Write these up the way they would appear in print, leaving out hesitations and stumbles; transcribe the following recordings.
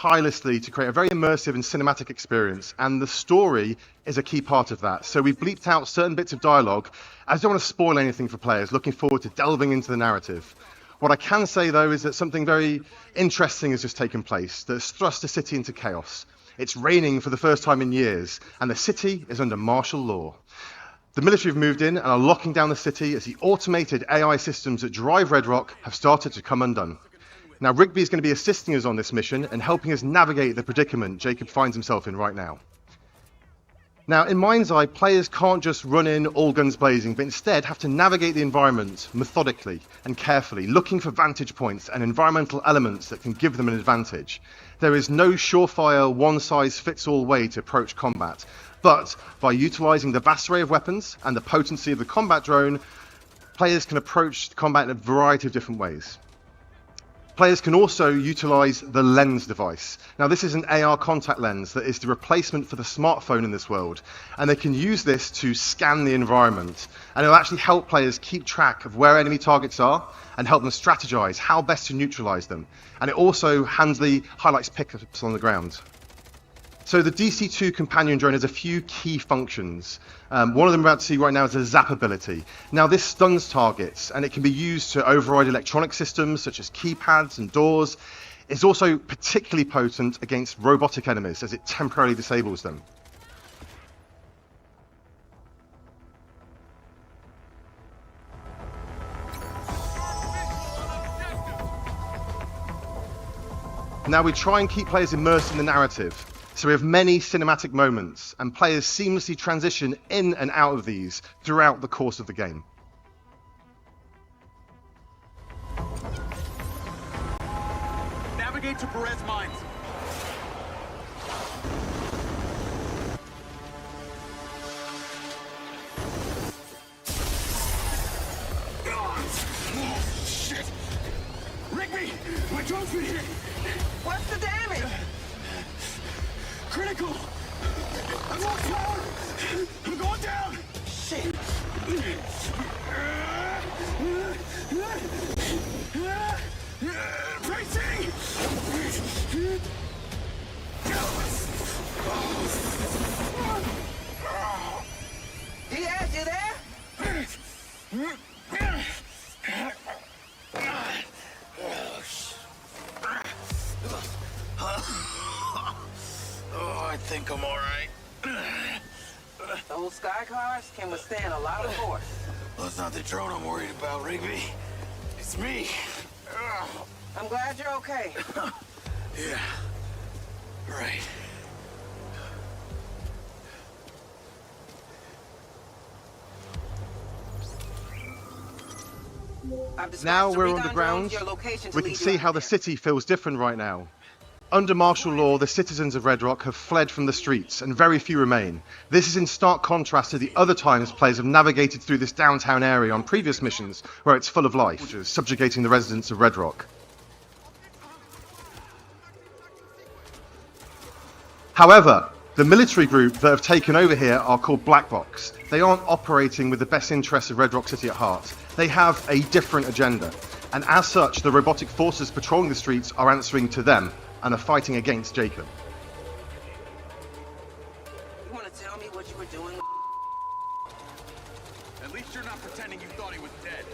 tirelessly to create a very immersive and cinematic experience, and the story is a key part of that. So we've bleeped out certain bits of dialogue, as I don't want to spoil anything for players looking forward to delving into the narrative. What I can say, though, is that something very interesting has just taken place that's thrust the city into chaos. It's raining for the first time in years, and the city is under martial law. The military have moved in and are locking down the city as the automated AI systems that drive Red Rock have started to come undone. Now, Rigby is going to be assisting us on this mission and helping us navigate the predicament Jacob finds himself in right now. Now, in MindsEye, players can't just run in all guns blazing, but instead have to navigate the environment methodically and carefully, looking for vantage points and environmental elements that can give them an advantage. There is no surefire, one-size-fits-all way to approach combat, but by utilising the vast array of weapons and the potency of the combat drone, players can approach combat in a variety of different ways. Players can also utilise the lens device. Now, this is an AR contact lens that is the replacement for the smartphone in this world, and they can use this to scan the environment, and it'll actually help players keep track of where enemy targets are and help them strategise how best to neutralise them. And it also handily highlights pickups on the ground. So the DC-2 companion drone has a few key functions. One of them we're about to see right now is a zap ability. Now, this stuns targets, and it can be used to override electronic systems such as keypads and doors. It's also particularly potent against robotic enemies as it temporarily disables them. Now, we try and keep players immersed in the narrative. So we have many cinematic moments, and players seamlessly transition in and out of these throughout the course of the game. Navigate to Perez Mines. Oh, shit! Rigby! My drone's been hit! What's the damage? Critical! I'm on power! I'm going down! Shit. Tracy! Diaz, you there? Oh, I think I'm all right. Those sky cars can withstand a lot of force. Well, it's not the drone I'm worried about, Rigby. It's me. I'm glad you're okay. Yeah. Right. Now we're on the ground. We can see how the city feels different right now. Under martial law, the citizens of Red Rock have fled from the streets, and very few remain. This is in stark contrast to the other times players have navigated through this downtown area on previous missions, where it's full of life, subjugating the residents of Red Rock. However, the military group that have taken over here are called Black Box. They aren't operating with the best interests of Red Rock City at heart. They have a different agenda, and as such, the robotic forces patrolling the streets are answering to them and are fighting against Jacob. You want to tell me what you were doing? At least you're not pretending you thought he was dead.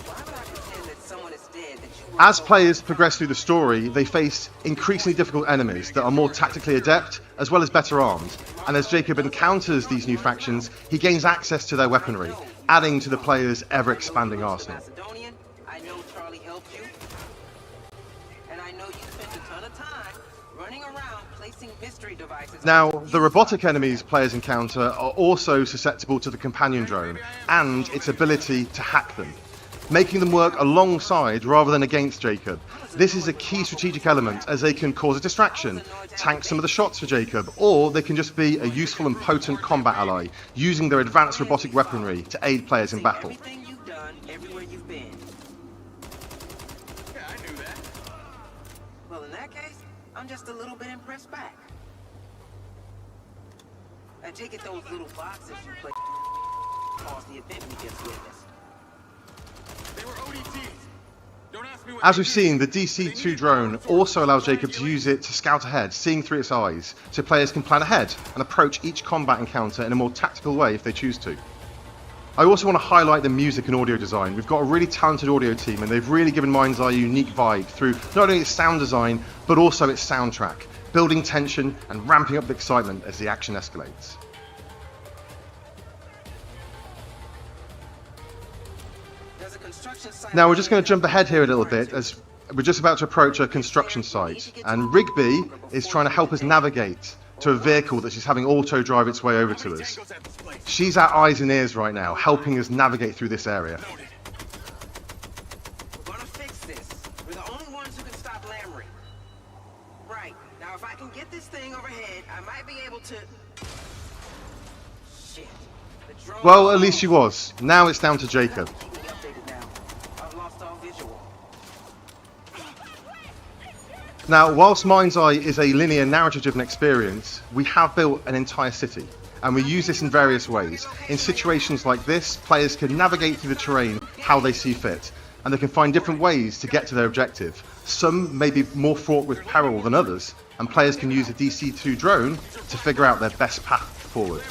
Why would I pretend that someone is dead that you were As so- players progress through the story, they face increasingly difficult enemies that are more tactically adept, as well as better armed. And as Jacob encounters these new factions, he gains access to their weaponry, adding to the player's ever-expanding arsenal. Macedonian, I know Charlie helped you. And I know you spent a ton of time running around placing mystery devices. Now, the robotic enemies players encounter are also susceptible to the companion drone and its ability to hack them, making them work alongside rather than against Jacob. This is a key strategic element as they can cause a distraction, tank some of the shots for Jacob, or they can just be a useful and potent combat ally, using their advanced robotic weaponry to aid players in battle. Everything you've done, everywhere you've been. Yeah, I knew that. Well, in that case, I'm just a little bit impressed back. I take it those little boxes you play caused the event we just witnessed. They were ODTs. As we've seen, the DC-2 drone also allows Jacob to use it to scout ahead, seeing through its eyes, so players can plan ahead and approach each combat encounter in a more tactical way if they choose to. I also want to highlight the music and audio design. We've got a really talented audio team and they've really given MindsEye a unique vibe through not only its sound design, but also its soundtrack, building tension and ramping up the excitement as the action escalates. Now we're just going to jump ahead here a little bit as we're just about to approach a construction site, and Rigby is trying to help us navigate to a vehicle that she's having auto drive its way over to us. She's our eyes and ears right now, helping us navigate through this area. We're gonna fix this. We're the only ones who can stop Lamry. Right. Now if I can get this thing overhead, I might be able to... Shit. The drone... Well, at least she was. Now it's down to Jacob. Keep me updated now. I've lost all visual. Now, whilst MindsEye is a linear narrative-driven experience, we have built an entire city, and we use this in various ways. In situations like this, players can navigate through the terrain how they see fit, and they can find different ways to get to their objective. Some may be more fraught with peril than others, and players can use a DC-2 drone to figure out their best path forward.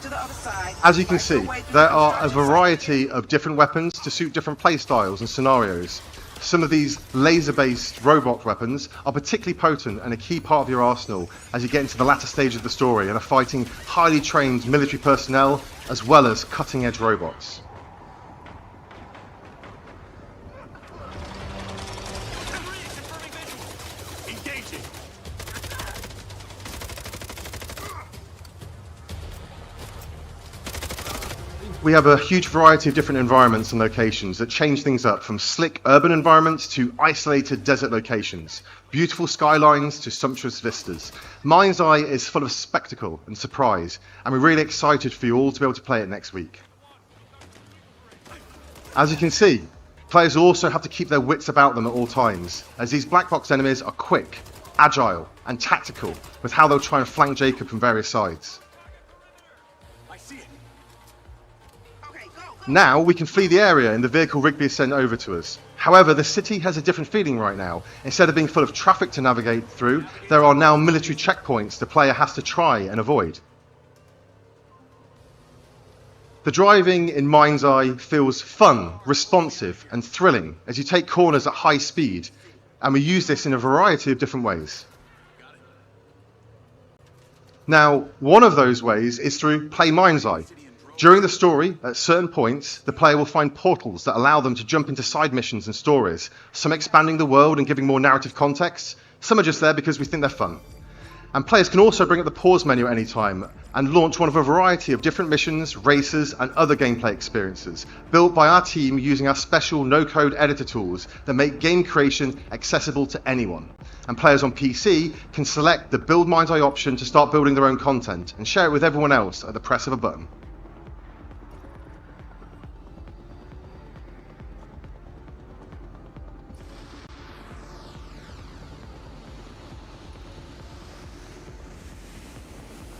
To the other side. As you can see, there are a variety of different weapons to suit different playstyles and scenarios. Some of these laser-based robot weapons are particularly potent and a key part of your arsenal as you get into the latter stage of the story and are fighting highly trained military personnel as well as cutting-edge robots. We have a huge variety of different environments and locations that change things up, from slick urban environments to isolated desert locations, beautiful skylines to sumptuous vistas. MindsEye is full of spectacle and surprise, and we're really excited for you all to be able to play it next week. As you can see, players also have to keep their wits about them at all times, as these black box enemies are quick, agile, and tactical with how they'll try and flank Jacob from various sides. Now we can flee the area in the vehicle Rigby has sent over to us. However, the city has a different feeling right now. Instead of being full of traffic to navigate through, there are now military checkpoints the player has to try and avoid. The driving in MindsEye feels fun, responsive and thrilling as you take corners at high speed, and we use this in a variety of different ways. Now, one of those ways is through Play MindsEye. During the story, at certain points, the player will find portals that allow them to jump into side missions and stories, some expanding the world and giving more narrative context, some are just there because we think they're fun. And players can also bring up the pause menu at any time and launch one of a variety of different missions, races and other gameplay experiences, built by our team using our special no-code editor tools that make game creation accessible to anyone. And players on PC can select the Build MindsEye option to start building their own content and share it with everyone else at the press of a button.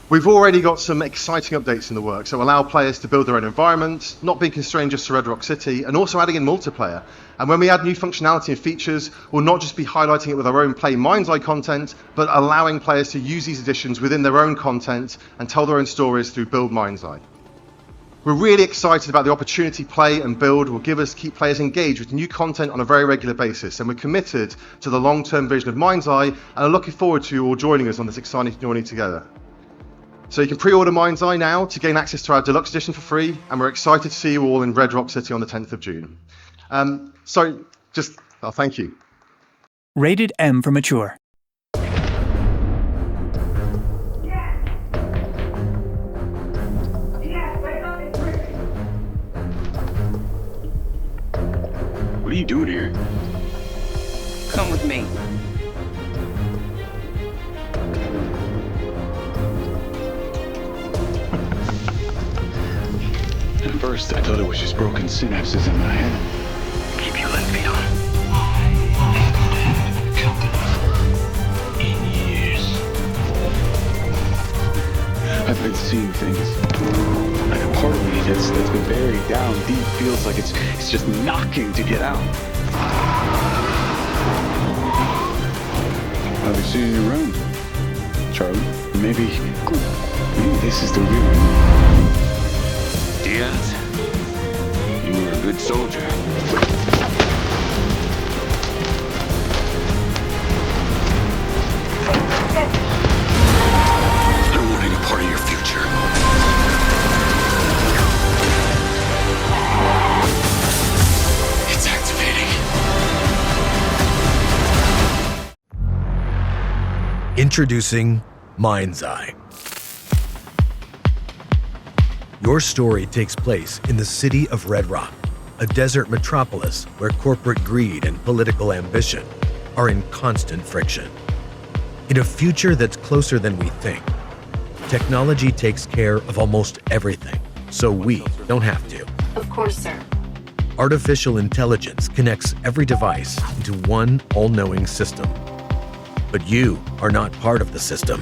We've already got some exciting updates in the works that will allow players to build their own environment, not being constrained just to Red Rock City, and also adding in multiplayer. And when we add new functionality and features, we'll not just be highlighting it with our own Play MindsEye content, but allowing players to use these additions within their own content and tell their own stories through Build MindsEye. We're really excited about the opportunity Play and Build will give us to keep players engaged with new content on a very regular basis, and we're committed to the long-term vision of MindsEye and are looking forward to you all joining us on this exciting journey together. So you can pre-order MindsEye now to gain access to our deluxe edition for free, and we're excited to see you all in Red Rock City on the 10th of June. Thank you. Rated M for mature. What are you doing here? Come with me. first, I thought it was just broken synapses in my head. Keep your left feet on. In years. I've been seeing things. Like a part of me that's been buried down deep feels like it's just knocking to get out. I'll be seeing you around, Charlie. Maybe this is the real you. Diaz, you were a good soldier. I don't want any part of your future. It's activating. Introducing MindsEye. Your story takes place in the city of Red Rock, a desert metropolis where corporate greed and political ambition are in constant friction. In a future that's closer than we think, technology takes care of almost everything, so we don't have to. Of course, sir. Artificial intelligence connects every device into one all-knowing system. But you are not part of the system.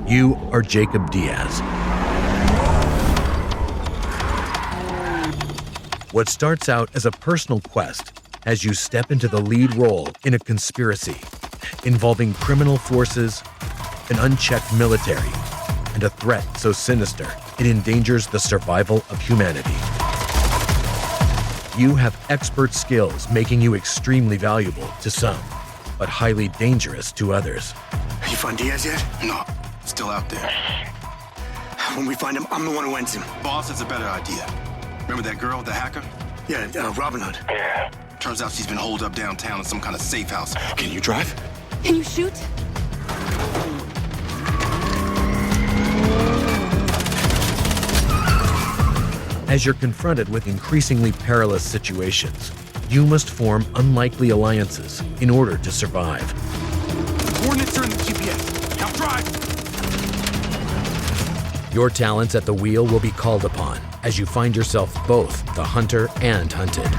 You are Jacob Diaz. What starts out as a personal quest has you step into the lead role in a conspiracy involving criminal forces, an unchecked military, and a threat so sinister it endangers the survival of humanity. You have expert skills making you extremely valuable to some, but highly dangerous to others. You find Diaz yet? No. Still out there. When we find him, I'm the one who ends him. Boss, it's a better idea. Remember that girl, the hacker? Yeah, Robin Hood. Yeah. Turns out she's been holed up downtown in some kind of safe house. Can you drive? Can you shoot? As you're confronted with increasingly perilous situations, you must form unlikely alliances in order to survive. Coordinates are in the GPS. Now drive! Your talents at the wheel will be called upon as you find yourself both the hunter and hunted.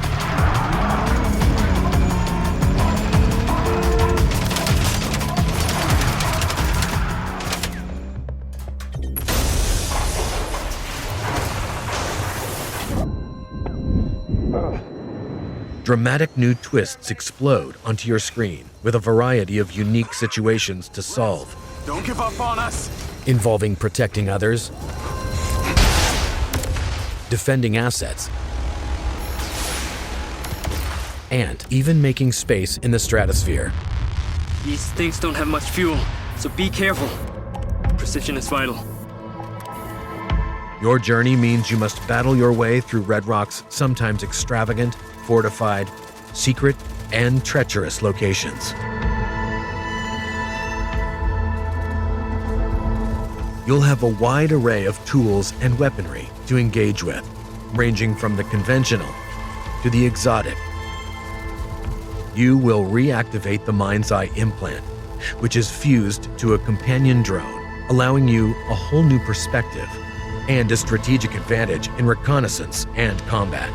Dramatic new twists explode onto your screen with a variety of unique situations to solve. Don't give up on us! Involving protecting others, defending assets, and even making space in the stratosphere. These things don't have much fuel, so be careful. Precision is vital. Your journey means you must battle your way through Red Rock's sometimes extravagant, fortified, secret, and treacherous locations. You'll have a wide array of tools and weaponry to engage with, ranging from the conventional to the exotic. You will reactivate the MindsEye implant, which is fused to a companion drone, allowing you a whole new perspective and a strategic advantage in reconnaissance and combat.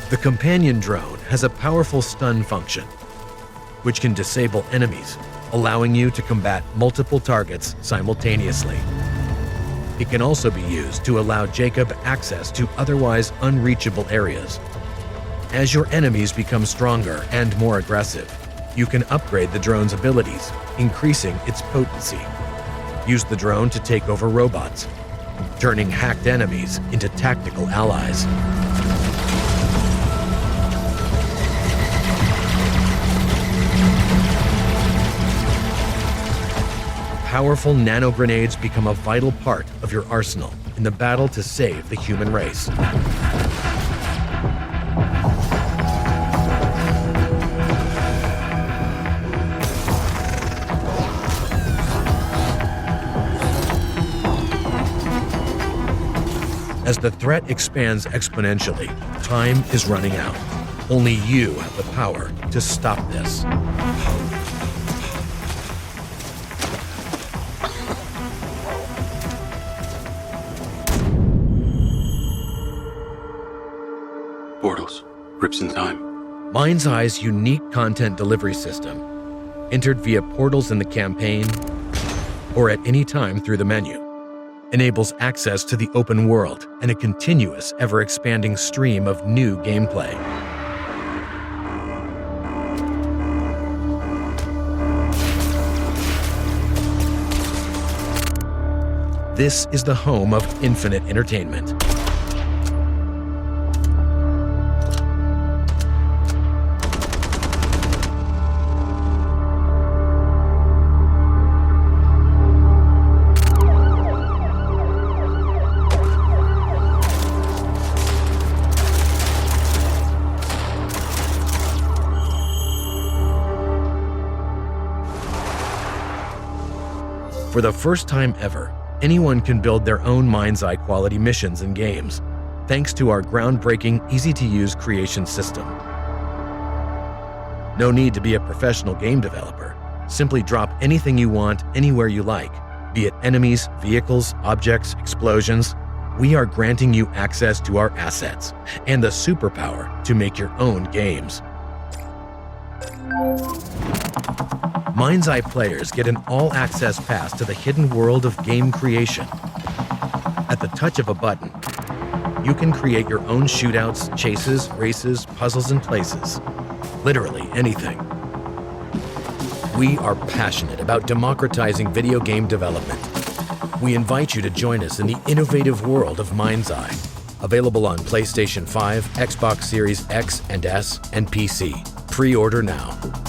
The companion drone has a powerful stun function, which can disable enemies, allowing you to combat multiple targets simultaneously. It can also be used to allow Jacob access to otherwise unreachable areas. As your enemies become stronger and more aggressive, you can upgrade the drone's abilities, increasing its potency. Use the drone to take over robots, turning hacked enemies into tactical allies. Powerful nano-grenades become a vital part of your arsenal in the battle to save the human race. As the threat expands exponentially, time is running out. Only you have the power to stop this. Portals. Rips in time. MindsEye's unique content delivery system, entered via portals in the campaign or at any time through the menu, enables access to the open world and a continuous, ever-expanding stream of new gameplay. This is the home of infinite entertainment. For the first time ever, anyone can build their own MindsEye quality missions and games, thanks to our groundbreaking, easy-to-use creation system. No need to be a professional game developer. Simply drop anything you want anywhere you like, be it enemies, vehicles, objects, explosions. We are granting you access to our assets and the superpower to make your own games. MindsEye players get an all-access pass to the hidden world of game creation. At the touch of a button, you can create your own shootouts, chases, races, puzzles, and places. Literally anything. We are passionate about democratizing video game development. We invite you to join us in the innovative world of MindsEye. Available on PlayStation 5, Xbox Series X and S, and PC. Pre-order now.